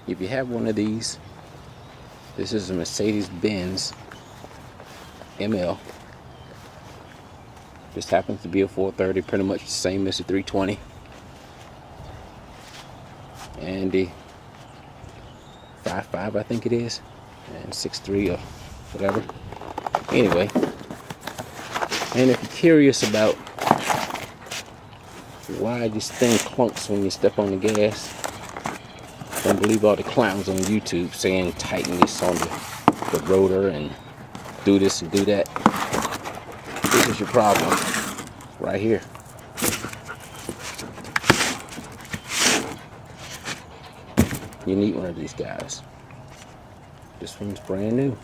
if you have one of these, this is a Mercedes-Benz ML. This happens to be a 430, pretty much the same as the 320. And the 5.5, I think it is, and 6.3 or whatever. Anyway, and if you're curious about why this thing clunks when you step on the gas, don't believe all the clowns on YouTube saying tighten this on the rotor and do this and do that. This is your problem right here. You need one of these guys. This one's brand new.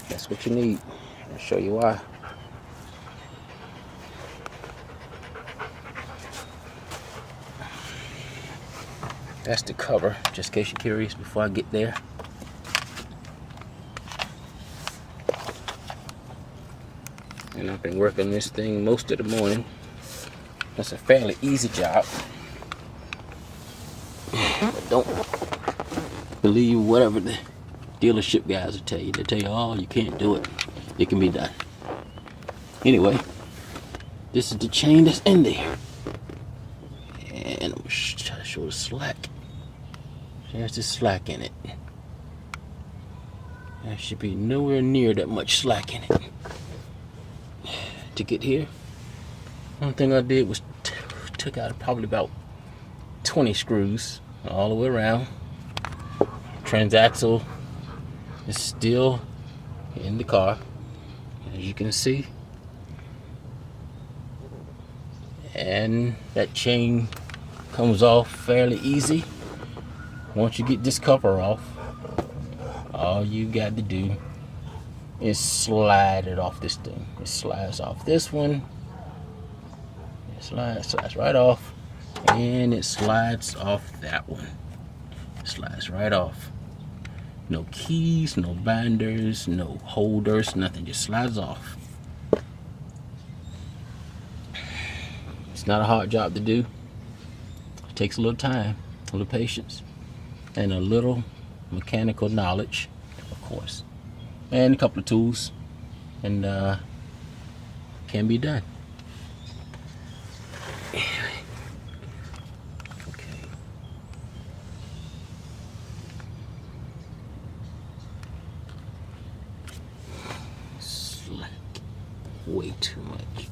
That's what you need. I'll show you why. That's the cover, just in case you're curious before I get there. And I've been working this thing most of the morning. That's a fairly easy job. But don't believe whatever the dealership guys will tell you. They tell you, oh, you can't do it. It can be done. Anyway, this is the chain that's in there. And I'm going to try to show the slack. There's the slack in it. There should be nowhere near that much slack in it. To get here, one thing I did was took out probably about 20 screws all the way around. Transaxle is still in the car, as you can see. And that chain comes off fairly easy. Once you get this cover off, all you got to do is slide it off this thing. It slides off this one. It slides right off, and it slides off that one. It slides right off. No keys, no binders, no holders, nothing. Just slides off. It's not a hard job to do. It takes a little time, a little patience, and a little mechanical knowledge, of course, and a couple of tools, and can be done. Anyway, okay. Slack, way too much.